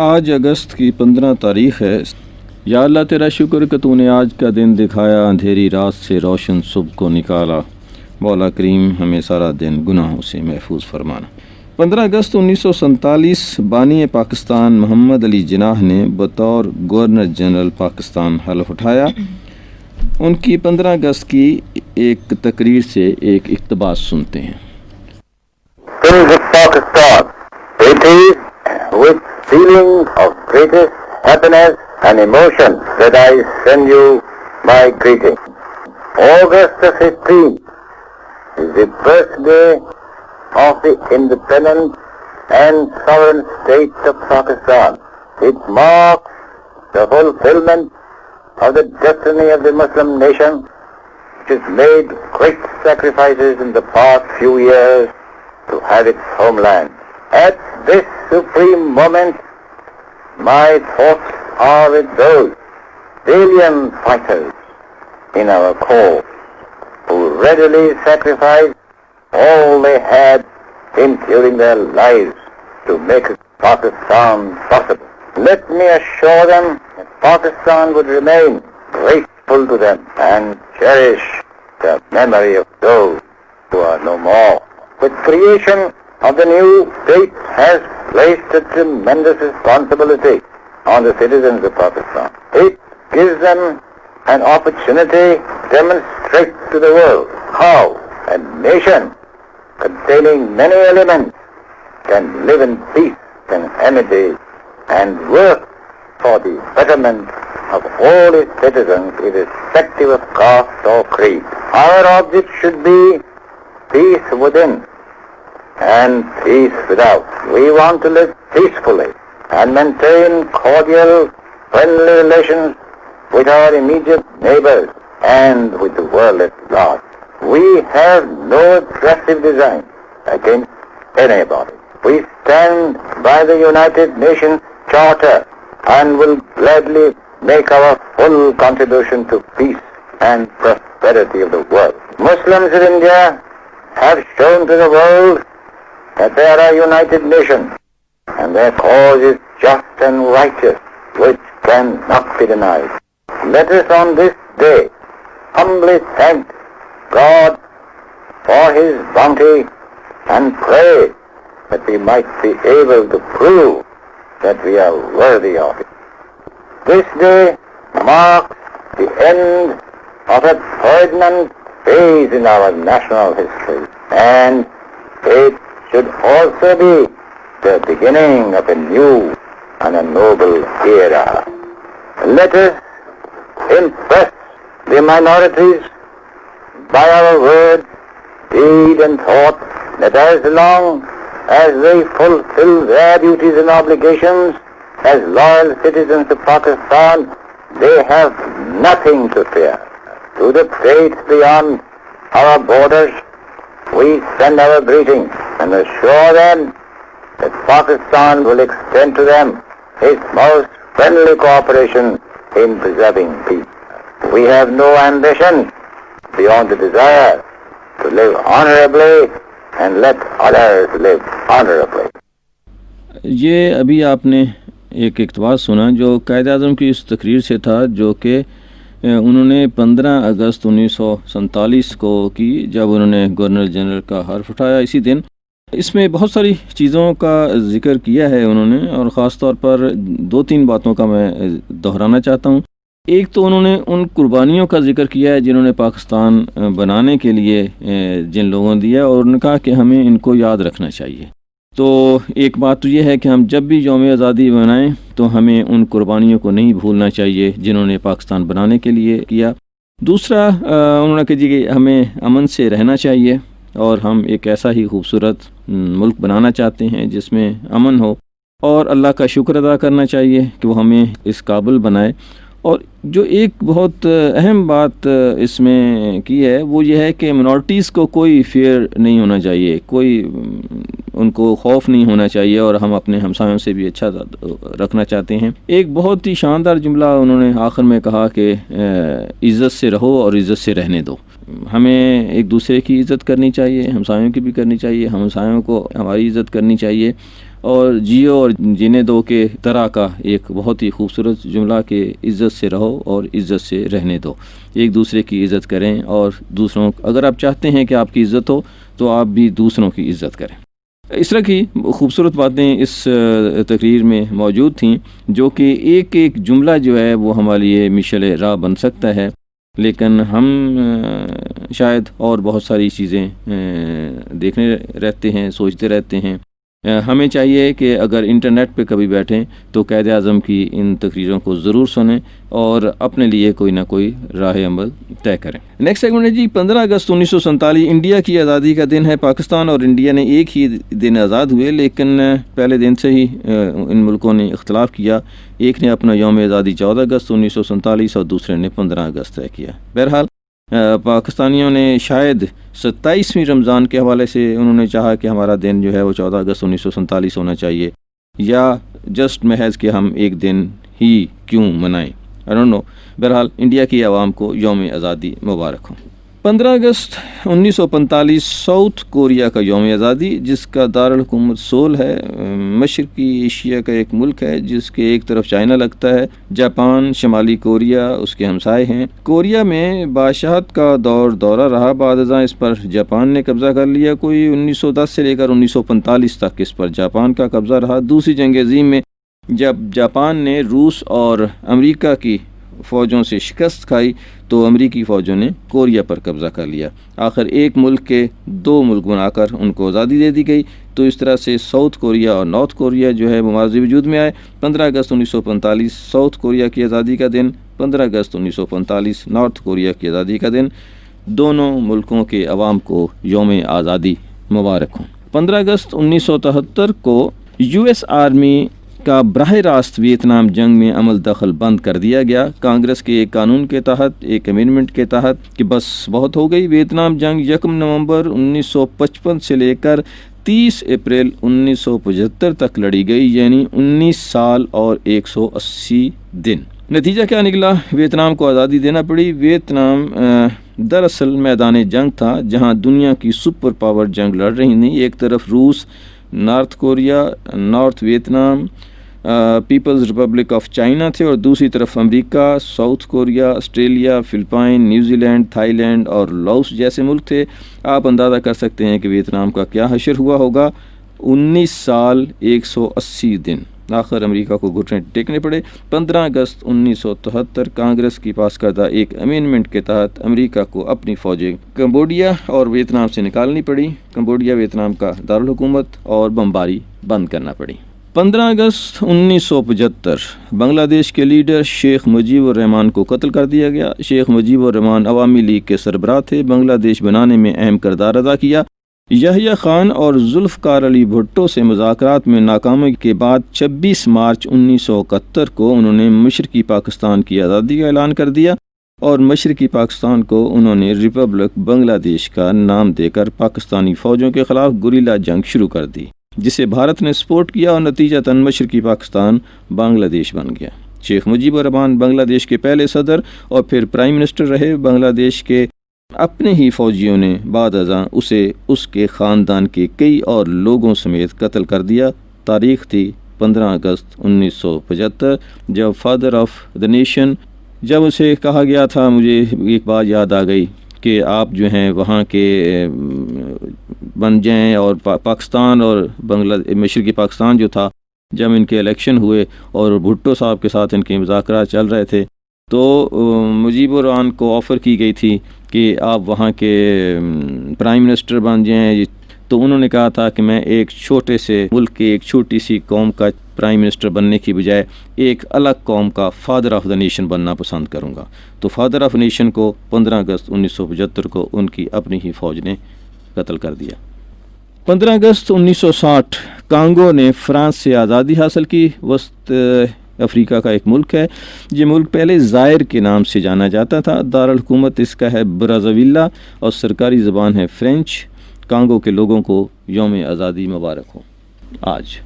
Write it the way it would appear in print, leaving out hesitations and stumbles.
آج اگست کی 15 تاریخ ہے۔ یا اللہ تیرا شکر کہ تو نے آج کا دن دکھایا، اندھیری رات سے روشن صبح کو نکالا۔ مولا کریم ہمیں سارا دن گناہوں سے محفوظ فرمانا۔ 15 اگست 1947 بانی پاکستان محمد علی جناح نے بطور گورنر جنرل پاکستان حلف اٹھایا۔ ان کی 15 اگست کی ایک تقریر سے ایک اقتباس سنتے ہیں۔ Kings of Pakistan, it is with feelings of greatest happiness and emotion that I send you my greeting. August the 15th is the birthday of the independent and sovereign state of Pakistan. It marks the fulfillment of the destiny of the Muslim nation, which has made great sacrifices in the past few years to have its homeland. At this supreme moment, my thoughts are with those valiant fighters in our corps who readily sacrificed all they had, including their lives, to make Pakistan possible. Let me assure them that Pakistan would remain grateful to them and cherish the memory of those who are no more. The creation of the new state has placed a tremendous responsibility on the citizens of Pakistan. It gives them an opportunity to demonstrate to the world how a nation containing many elements can live in peace and amity and work for the betterment of all its citizens, irrespective of caste or creed. Our object should be peace within and peace without. We want to live peacefully and maintain cordial, friendly relations with our immediate neighbors and with the world at large. We have no aggressive design against anybody. We stand by the United Nations Charter and will gladly make our full contribution to peace and prosperity of the world. Muslims in India have shown to the world that they are a united nation, and their cause is just and righteous, which cannot be denied. Let us on this day humbly thank God for His bounty and pray that we might be able to prove that we are worthy of it. This day marks the end of a poignant phase in our national history, and it should also be the beginning of a new and a noble era. Let us impress the minorities by our words, deed and thought, that as long as they fulfill their duties and obligations as loyal citizens of Pakistan, they have nothing to fear. To the states beyond our borders, we send our greetings and assure them that Pakistan will extend to them its most friendly cooperation in preserving peace. We have no ambition beyond the desire to live honorably and let others live honorably. یہ ابھی آپ نے ایک اقتباس سنا جو قائد اعظم کی اس تقریر سے تھا، جو کہ انہوں نے 15 اگست 1947 کو کی، جب انہوں نے گورنر جنرل کا حلف اٹھایا اسی دن۔ اس میں بہت ساری چیزوں کا ذکر کیا ہے انہوں نے، اور خاص طور پر 2-3 باتوں کا میں دہرانا چاہتا ہوں۔ ایک تو انہوں نے ان قربانیوں کا ذکر کیا ہے جنہوں نے پاکستان بنانے کے لیے جن لوگوں نے دیا، اور انہوں نے کہا کہ ہمیں ان کو یاد رکھنا چاہیے۔ تو ایک بات تو یہ ہے کہ ہم جب بھی یوم آزادی منائیں تو ہمیں ان قربانیوں کو نہیں بھولنا چاہیے جنہوں نے پاکستان بنانے کے لیے کیا۔ دوسرا انہوں نے کہا کہ ہمیں امن سے رہنا چاہیے، اور ہم ایک ایسا ہی خوبصورت ملک بنانا چاہتے ہیں جس میں امن ہو، اور اللہ کا شکر ادا کرنا چاہیے کہ وہ ہمیں اس قابل بنائے۔ اور جو ایک بہت اہم بات اس میں کی ہے وہ یہ ہے کہ منارٹیز کو کوئی فیئر نہیں ہونا چاہیے، کوئی ان کو خوف نہیں ہونا چاہیے، اور ہم اپنے ہمسایوں سے بھی اچھا رکھنا چاہتے ہیں۔ ایک بہت ہی شاندار جملہ انہوں نے آخر میں کہا کہ عزت سے رہو اور عزت سے رہنے دو۔ ہمیں ایک دوسرے کی عزت کرنی چاہیے، ہمسایوں کی بھی کرنی چاہیے، ہمسایوں کو ہماری عزت کرنی چاہیے، اور جیو اور جینے دو کے طرح کا ایک بہت ہی خوبصورت جملہ کہ عزت سے رہو اور عزت سے رہنے دو، ایک دوسرے کی عزت کریں، اور دوسروں اگر آپ چاہتے ہیں کہ آپ کی عزت ہو تو آپ بھی دوسروں کی عزت کریں۔ اس طرح کی خوبصورت باتیں اس تقریر میں موجود تھیں، جو کہ ایک ایک جملہ جو ہے وہ ہمارے لیے مشعل راہ بن سکتا ہے، لیکن ہم شاید اور بہت ساری چیزیں دیکھنے رہتے ہیں، سوچتے رہتے ہیں۔ ہمیں چاہیے کہ اگر انٹرنیٹ پہ کبھی بیٹھیں تو قائد اعظم کی ان تقریروں کو ضرور سنیں اور اپنے لیے کوئی نہ کوئی راہ عمل طے کریں۔ نیکسٹ سیگمنٹ ہے جی 15 اگست 1947 انڈیا کی آزادی کا دن ہے۔ پاکستان اور انڈیا نے ایک ہی دن آزاد ہوئے، لیکن پہلے دن سے ہی ان ملکوں نے اختلاف کیا۔ ایک نے اپنا یوم آزادی 14 اگست 1947 اور دوسرے نے 15 اگست طے کیا۔ بہرحال پاکستانیوں نے شاید 27ویں رمضان کے حوالے سے انہوں نے چاہا کہ ہمارا دن جو ہے وہ 14 اگست 1947 ہونا چاہیے، یا جسٹ محض کہ ہم ایک دن ہی کیوں منائیں، I don't know۔ بہرحال انڈیا کی عوام کو یوم آزادی مبارک ہو۔ 15 اگست 1945 ساؤتھ کوریا کا یوم آزادی، جس کا دارالحکومت سول ہے۔ مشرقی ایشیا کا ایک ملک ہے جس کے ایک طرف چائنا لگتا ہے، جاپان، شمالی کوریا اس کے ہمسائے ہیں۔ کوریا میں بادشاہت کا دورہ رہا، بعد ازاں اس پر جاپان نے قبضہ کر لیا۔ کوئی 1910 سے لے کر 1945 تک اس پر جاپان کا قبضہ رہا۔ دوسری جنگ عظیم میں جب جاپان نے روس اور امریکہ کی فوجوں سے شکست کھائی تو امریکی فوجوں نے کوریا پر قبضہ کر لیا۔ آخر ایک ملک کے دو ملک بنا کر ان کو آزادی دے دی گئی۔ تو اس طرح سے ساؤتھ کوریا اور نارتھ کوریا جو ہے وہ ماضی وجود میں آئے۔ 15 اگست 1945 ساؤتھ کوریا کی آزادی کا دن، 15 اگست 1945 نارتھ کوریا کی آزادی کا دن۔ دونوں ملکوں کے عوام کو یوم آزادی مبارک ہوں۔ 15 اگست 1973 کو یو ایس آرمی کا براہ راست ویتنام جنگ میں عمل دخل بند کر دیا گیا۔ کانگریس کے ایک قانون کے تحت، ایک امینڈمنٹ کے تحت کہ بس بہت ہو گئی۔ ویتنام جنگ 1 نومبر 1955 سے لے کر 30 اپریل 1975 تک لڑی گئی، یعنی 19 سال اور 180 دن۔ نتیجہ کیا نکلا؟ ویتنام کو آزادی دینا پڑی۔ ویتنام دراصل میدان جنگ تھا جہاں دنیا کی سپر پاور جنگ لڑ رہی تھیں۔ ایک طرف روس، North Korea, North Vietnam, People's Republic of China تھے، اور دوسری طرف امریکہ، South Korea, Australia, Philippines, New Zealand Thailand Laos جیسے ملک تھے۔ آپ اندازہ کر سکتے ہیں کہ ویتنام کا کیا حشر ہوا ہوگا۔ 19 سال 180 دن آخر امریکہ کو گھٹنے ٹیکنے پڑے۔ 15 اگست 1973 کانگریس کی پاس کردہ ایک امینڈمنٹ کے تحت امریکہ کو اپنی فوجیں کمبوڈیا اور ویتنام سے نکالنی پڑی۔ کمبوڈیا ویتنام کا دارالحکومت، اور بمباری بند کرنا پڑی۔ 15 اگست 1975 بنگلہ دیش کے لیڈر شیخ مجیب الرحمان کو قتل کر دیا گیا۔ شیخ مجیب الرحمان عوامی لیگ کے سربراہ تھے، بنگلہ دیش بنانے میں اہم کردار ادا کیا۔ یحییٰ خان اور ذوالفقار علی بھٹو سے مذاکرات میں ناکامی کے بعد 26 مارچ 1971 کو انہوں نے مشرقی پاکستان کی آزادی کا اعلان کر دیا، اور مشرقی پاکستان کو انہوں نے ریپبلک بنگلہ دیش کا نام دے کر پاکستانی فوجوں کے خلاف گریلا جنگ شروع کر دی، جسے بھارت نے سپورٹ کیا، اور نتیجتاً مشرقی پاکستان بنگلہ دیش بن گیا۔ شیخ مجیب الرحمان بنگلہ دیش کے پہلے صدر اور پھر پرائم منسٹر رہے۔ بنگلہ دیش کے اپنے ہی فوجیوں نے بعد ازاں اسے اس کے خاندان کے کئی اور لوگوں سمیت قتل کر دیا۔ تاریخ تھی 15 اگست 1975 جب فادر آف دا نیشن، جب اسے کہا گیا تھا، مجھے ایک بات یاد آ گئی کہ آپ جو ہیں وہاں کے بن جائیں، اور پاکستان اور مشرقی پاکستان جو تھا، جب ان کے الیکشن ہوئے اور بھٹو صاحب کے ساتھ ان کے مذاکرات چل رہے تھے، تو مجیب الرحمان کو آفر کی گئی تھی کہ آپ وہاں کے پرائم منسٹر بن جائیں، تو انہوں نے کہا تھا کہ میں ایک چھوٹے سے ملک کے ایک چھوٹی سی قوم کا پرائم منسٹر بننے کی بجائے ایک الگ قوم کا فادر آف دا نیشن بننا پسند کروں گا۔ تو فادر آف نیشن کو 15 اگست 1975 کو ان کی اپنی ہی فوج نے قتل کر دیا۔ 15 اگست 1960 کانگو نے فرانس سے آزادی حاصل کی۔ وسط افریقہ کا ایک ملک ہے۔ یہ ملک پہلے زائر کے نام سے جانا جاتا تھا۔ دارالحکومت اس کا ہے برازاویلا، اور سرکاری زبان ہے فرینچ۔ کانگو کے لوگوں کو یوم آزادی مبارک ہو آج۔